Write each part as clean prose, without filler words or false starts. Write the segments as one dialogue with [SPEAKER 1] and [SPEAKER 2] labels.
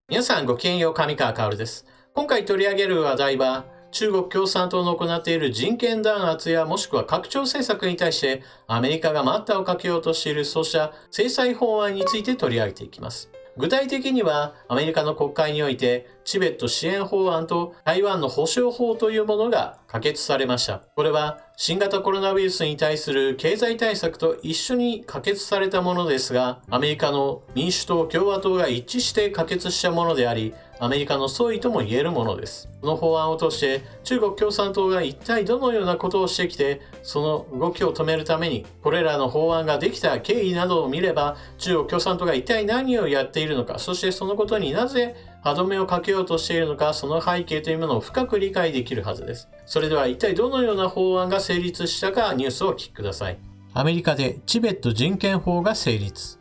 [SPEAKER 1] 皆さんごきげんよう、上川薫です。今回取り上げる話題は、中国共産党の行っている人権弾圧やもしくは拡張政策に対してアメリカが待ったをかけようとしているそうした制裁法案について取り上げていきます。具体的にはアメリカの国会においてチベット支援法案と台湾の保障法というものが可決されました。これは新型コロナウイルスに対する経済対策と一緒に可決されたものですが、アメリカの民主党、共和党が一致して可決したものであり、アメリカの総意とも言えるものです。この法案を通して中国共産党が一体どのようなことをしてきて、その動きを止めるためにこれらの法案ができた経緯などを見れば、中国共産党が一体何をやっているのか、そしてそのことになぜ歯止めをかけようとしているのか、その背景というものを深く理解できるはずです。それでは一体どのような法案が成立したかニュースをお聞きください。アメリカでチベット人権法が成立。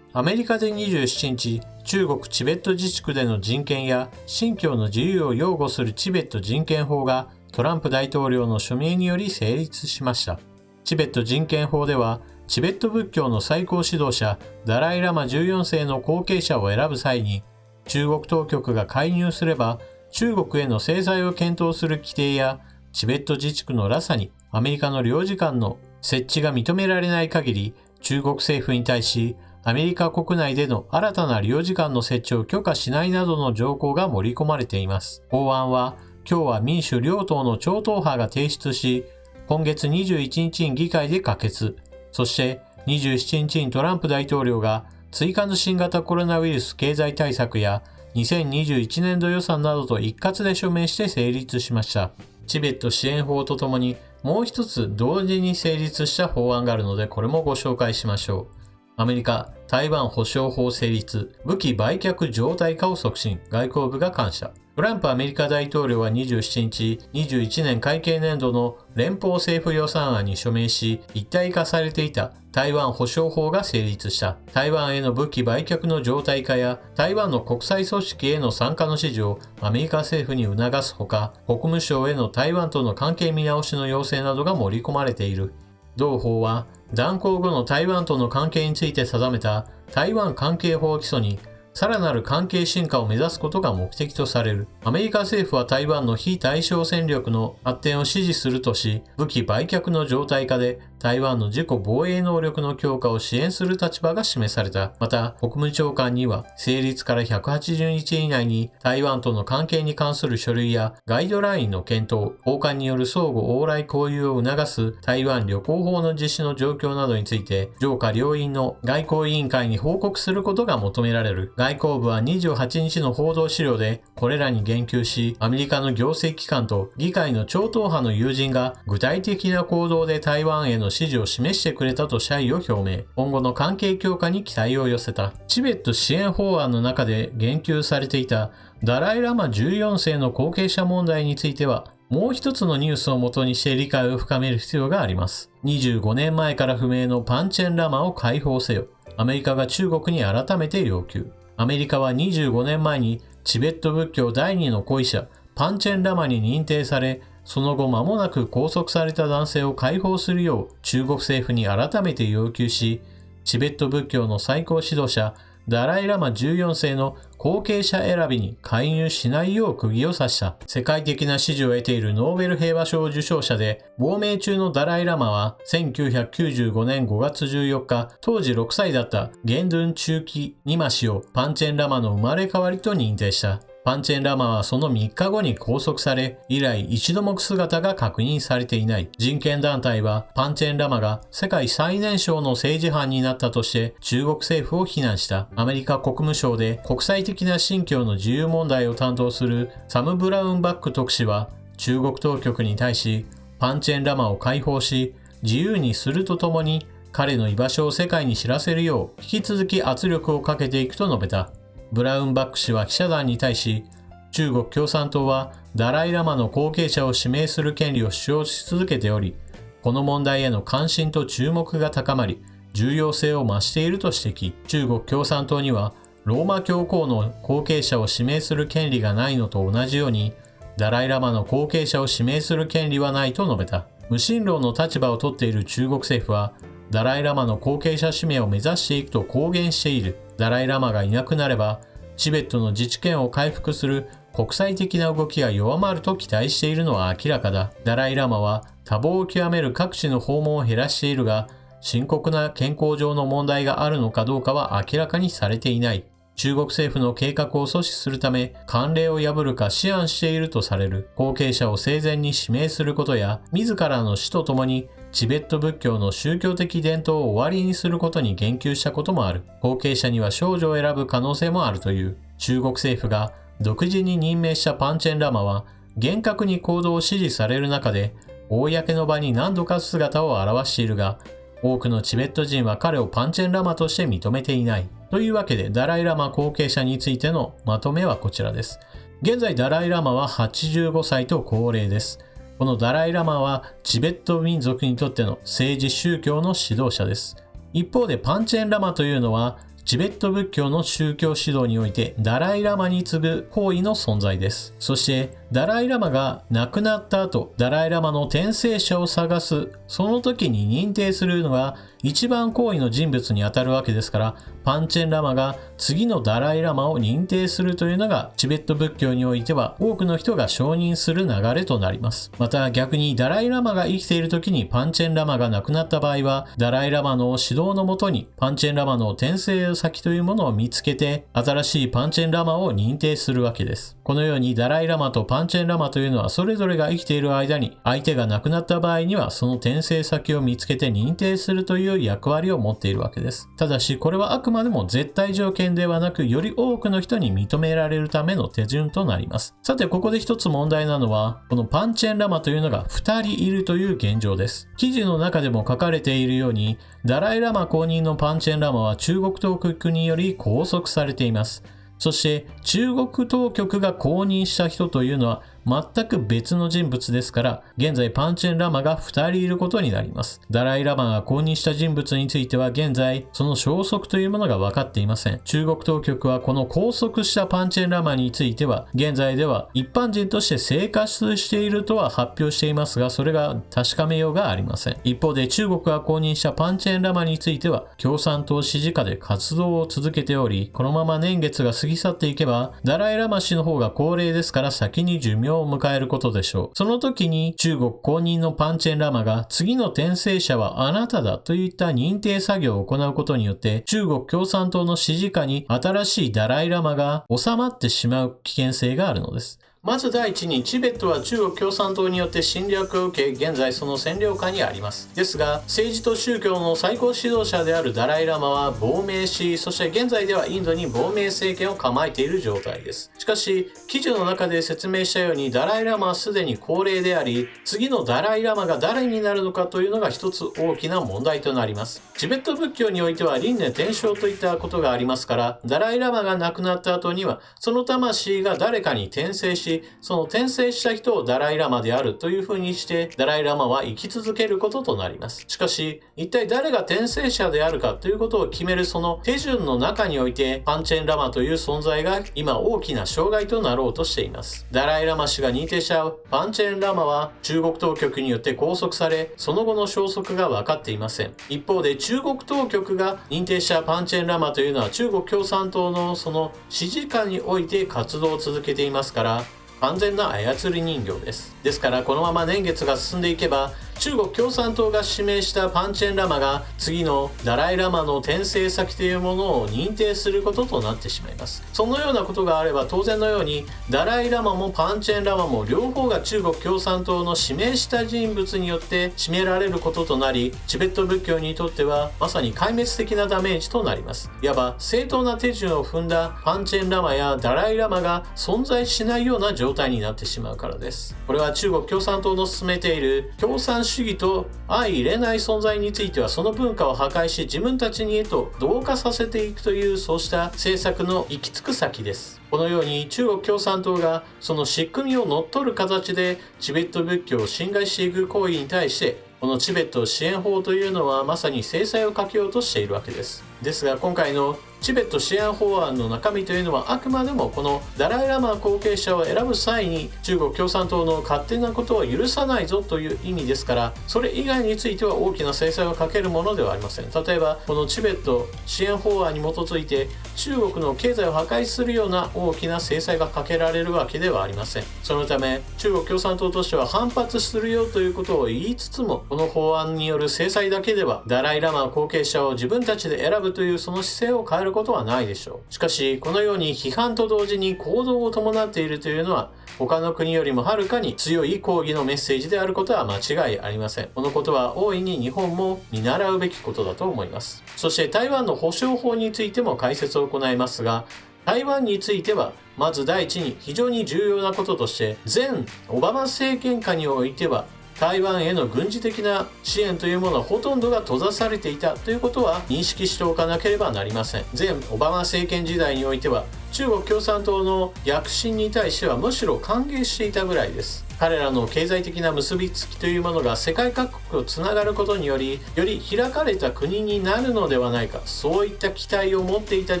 [SPEAKER 1] アメリカで27日、中国チベット自治区での人権や信教の自由を擁護するチベット人権法がトランプ大統領の署名により成立しました。チベット人権法では、チベット仏教の最高指導者ダライラマ14世の後継者を選ぶ際に、中国当局が介入すれば中国への制裁を検討する規定や、チベット自治区のラサにアメリカの領事館の設置が認められない限り、中国政府に対しアメリカ国内での新たな領事館の設置を許可しないなどの条項が盛り込まれています。法案は共和民主両党の超党派が提出し、今月21日に議会で可決。そして27日にトランプ大統領が追加の新型コロナウイルス経済対策や2021年度予算などと一括で署名して成立しました。チベット支援法とともにもう一つ同時に成立した法案があるので、これもご紹介しましょう。アメリカ、台湾保障法成立、武器売却常態化を促進、外交部が感謝。トランプアメリカ大統領は27日、21年会計年度の連邦政府予算案に署名し、一体化されていた台湾保障法が成立した。台湾への武器売却の常態化や、台湾の国際組織への参加の支持をアメリカ政府に促すほか、国務省への台湾との関係見直しの要請などが盛り込まれている。同法は、断交後の台湾との関係について定めた台湾関係法基礎にさらなる関係深化を目指すことが目的とされる。アメリカ政府は台湾の非対称戦力の発展を支持するとし、武器売却の常態化で台湾の自己防衛能力の強化を支援する立場が示された。また、国務長官には成立から180日以内に台湾との関係に関する書類やガイドラインの検討、高官による相互往来交流を促す台湾旅行法の実施の状況などについて、上下両院の外交委員会に報告することが求められる。外交部は28日の報道資料でこれらに言及し、アメリカの行政機関と議会の超党派の友人が具体的な行動で台湾への支持を示してくれたと謝意を表明。今後の関係強化に期待を寄せた。チベット支援法案の中で言及されていたダライラマ14世の後継者問題については、もう一つのニュースをもとにして理解を深める必要があります。25年前から不明のパンチェンラマを解放せよ。アメリカが中国に改めて要求。アメリカは25年前にチベット仏教第2の古医者パンチェンラマに認定され、その後間もなく拘束された男性を解放するよう中国政府に改めて要求し、チベット仏教の最高指導者ダライラマ14世の後継者選びに介入しないよう釘を刺した。世界的な支持を得ているノーベル平和賞受賞者で、亡命中のダライラマは1995年5月14日、当時6歳だったゲンドゥン中期ニマ氏をパンチェンラマの生まれ変わりと認定した。パンチェンラマはその3日後に拘束され、以来一度も姿が確認されていない。人権団体はパンチェンラマが世界最年少の政治犯になったとして中国政府を非難した。アメリカ国務省で国際的な信教の自由問題を担当するサム・ブラウンバック特使は中国当局に対し、パンチェンラマを解放し自由にするとともに彼の居場所を世界に知らせるよう引き続き圧力をかけていくと述べた。ブラウンバック氏は記者団に対し、中国共産党はダライラマの後継者を指名する権利を主張し続けており、この問題への関心と注目が高まり、重要性を増していると指摘。中国共産党には、ローマ教皇の後継者を指名する権利がないのと同じように、ダライラマの後継者を指名する権利はないと述べた。無神論の立場をとっている中国政府は、ダライラマの後継者指名を目指していくと公言している。ダライラマがいなくなれば、チベットの自治権を回復する国際的な動きが弱まると期待しているのは明らかだ。ダライラマは多忙を極める各地の訪問を減らしているが、深刻な健康上の問題があるのかどうかは明らかにされていない。中国政府の計画を阻止するため、慣例を破るか思案しているとされる後継者を生前に指名することや、自らの死とともにチベット仏教の宗教的伝統を終わりにすることに言及したこともある。後継者には少女を選ぶ可能性もあるという。中国政府が独自に任命したパンチェンラマは、厳格に行動を指示される中で、公の場に何度か姿を現しているが、多くのチベット人は彼をパンチェンラマとして認めていない。というわけで、ダライラマ後継者についてのまとめはこちらです。現在、ダライラマは85歳と高齢です。このダライラマはチベット民族にとっての政治宗教の指導者です。一方でパンチェンラマというのは、チベット仏教の宗教指導においてダライラマに次ぐ高位の存在です。そして、ダライラマが亡くなった後、ダライラマの転生者を探す、その時に認定するのが一番高位の人物にあたるわけですから、パンチェンラマが次のダライラマを認定するというのがチベット仏教においては多くの人が承認する流れとなります。また逆にダライラマが生きている時にパンチェンラマが亡くなった場合は、ダライラマの指導のもとにパンチェンラマの転生先というものを見つけて、新しいパンチェンラマを認定するわけです。このようにダライラマとパンチェンラマというのはそれぞれが生きている間に、相手が亡くなった場合にはその転生先を見つけて認定するという役割を持っているわけです。ただしこれはあくまでも絶対条件ではなく、より多くの人に認められるための手順となります。さてここで一つ問題なのは、このパンチェンラマというのが2人いるという現状です。記事の中でも書かれているように、ダライラマ公認のパンチェンラマは中国当局により拘束されています。そして中国当局が公認した人というのは全く別の人物ですから、現在パンチェンラマが2人いることになります。ダライラマが公認した人物については現在その消息というものが分かっていません。中国当局はこの拘束したパンチェンラマについては現在では一般人として生活しているとは発表していますが、それが確かめようがありません。一方で中国が公認したパンチェンラマについては共産党支持下で活動を続けており、このまま年月が過ぎ去っていけばダライラマ氏の方が高齢ですから先に寿命を迎えることでしょう。その時に中国公認のパンチェンラマが次の転生者はあなただといった認定作業を行うことによって中国共産党の支持下に新しいダライラマが収まってしまう危険性があるのです。まず第一に、チベットは中国共産党によって侵略を受け、現在その占領下にあります。ですが、政治と宗教の最高指導者であるダライラマは亡命し、そして現在ではインドに亡命政権を構えている状態です。しかし、記事の中で説明したように、ダライラマはすでに高齢であり、次のダライラマが誰になるのかというのが一つ大きな問題となります。チベット仏教においては輪廻転生といったことがありますから、ダライラマが亡くなった後には、その魂が誰かに転生し、その転生した人をダライラマであるという風にして、ダライラマは生き続けることとなります。しかし、一体誰が転生者であるかということを決めるその手順の中において、パンチェンラマという存在が今大きな障害となろうとしています。ダライラマ氏が認定したパンチェンラマは中国当局によって拘束され、その後の消息が分かっていません。一方で中国当局が認定したパンチェンラマというのは中国共産党のその支持下において活動を続けていますから、完全な操り人形です。ですからこのまま年月が進んでいけば、中国共産党が指名したパンチェンラマが次のダライラマの転生先というものを認定することとなってしまいます。そのようなことがあれば当然のようにダライラマもパンチェンラマも両方が中国共産党の指名した人物によって占められることとなり、チベット仏教にとってはまさに壊滅的なダメージとなります。いわば正当な手順を踏んだパンチェンラマやダライラマが存在しないような状態になってしまうからです。これは中国共産党の進めている共産主義と相入れない存在についてはその文化を破壊し自分たちにへと同化させていくという、そうした政策の行き着く先です。このように中国共産党がその仕組みを乗っ取る形でチベット仏教を侵害していく行為に対して、このチベット支援法というのはまさに制裁をかけようとしているわけです。ですが今回のチベット支援法案の中身というのはあくまでもこのダライ・ラマ後継者を選ぶ際に中国共産党の勝手なことを許さないぞという意味ですから、それ以外については大きな制裁をかけるものではありません。例えばこのチベット支援法案に基づいて中国の経済を破壊するような大きな制裁がかけられるわけではありません。そのため中国共産党としては反発するよということを言いつつも、この法案による制裁だけではダライ・ラマ後継者を自分たちで選ぶというその姿勢を変えることはないでしょう。しかしこのように批判と同時に行動を伴っているというのは他の国よりもはるかに強い抗議のメッセージであることは間違いありません。このことは大いに日本も見習うべきことだと思います。そして台湾の保障法についても解説を行いますが、台湾についてはまず第一に非常に重要なこととして、前オバマ政権下においては台湾への軍事的な支援というものはほとんどが閉ざされていたということは認識しておかなければなりません。前オバマ政権時代においては中国共産党の躍進に対してはむしろ歓迎していたぐらいです。彼らの経済的な結びつきというものが世界各国とつながることにより、より開かれた国になるのではないか、そういった期待を持っていた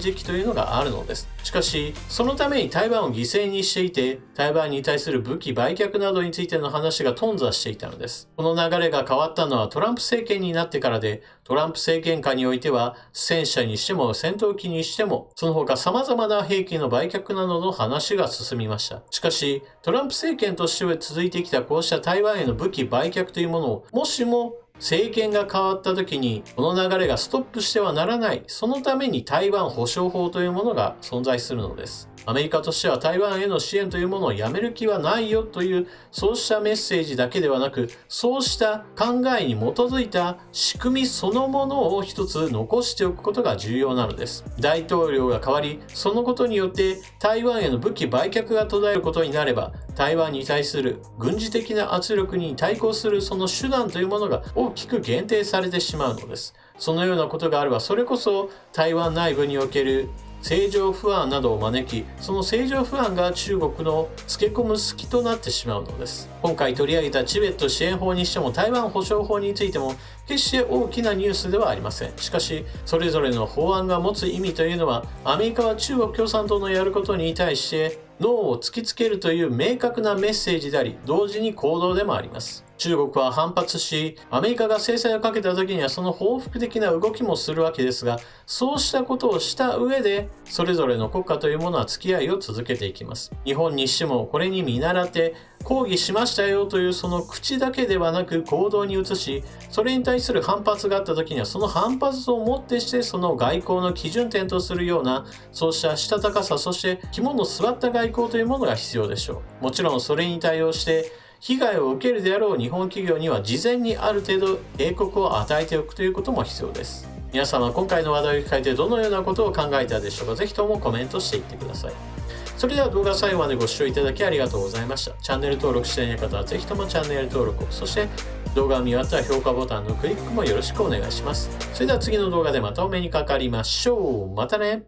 [SPEAKER 1] 時期というのがあるのです。しかしそのために台湾を犠牲にしていて、台湾に対する武器売却などについての話が頓挫していたのです。この流れが変わったのはトランプ政権になってからで、トランプ政権下においては戦車にしても戦闘機にしてもその他様々な兵器の売却などの話が進みました。しかしトランプ政権としては続いてきたこうした台湾への武器売却というものを、もしも政権が変わった時にこの流れがストップしてはならない、そのために台湾保障法というものが存在するのです。アメリカとしては台湾への支援というものをやめる気はないよというそうしたメッセージだけではなく、そうした考えに基づいた仕組みそのものを一つ残しておくことが重要なのです。大統領が変わり、そのことによって台湾への武器売却が途絶えることになれば、台湾に対する軍事的な圧力に対抗するその手段というものが大きく限定されてしまうのです。そのようなことがあれば、それこそ台湾内部における政情不安などを招き、その政情不安が中国のつけ込む隙となってしまうのです。今回取り上げたチベット支援法にしても台湾保障法についても決して大きなニュースではありません。しかしそれぞれの法案が持つ意味というのは、アメリカは中国共産党のやることに対してノーを突きつけるという明確なメッセージであり、同時に行動でもあります。中国は反発し、アメリカが制裁をかけた時にはその報復的な動きもするわけですが、そうしたことをした上でそれぞれの国家というものは付き合いを続けていきます。日本にしてもこれに見習って抗議しましたよというその口だけではなく行動に移し、それに対する反発があった時にはその反発をもってしてその外交の基準点とするような、そうしたしたたかさ、そして肝の据わった外交というものが必要でしょう。もちろんそれに対応して被害を受けるであろう日本企業には事前にある程度警告を与えておくということも必要です。皆様今回の話題を聞いてどのようなことを考えたでしょうか。ぜひともコメントしていってください。それでは動画最後までご視聴いただきありがとうございました。チャンネル登録していない方はぜひともチャンネル登録を、そして動画を見終わったら評価ボタンのクリックもよろしくお願いします。それでは次の動画でまたお目にかかりましょう。またね。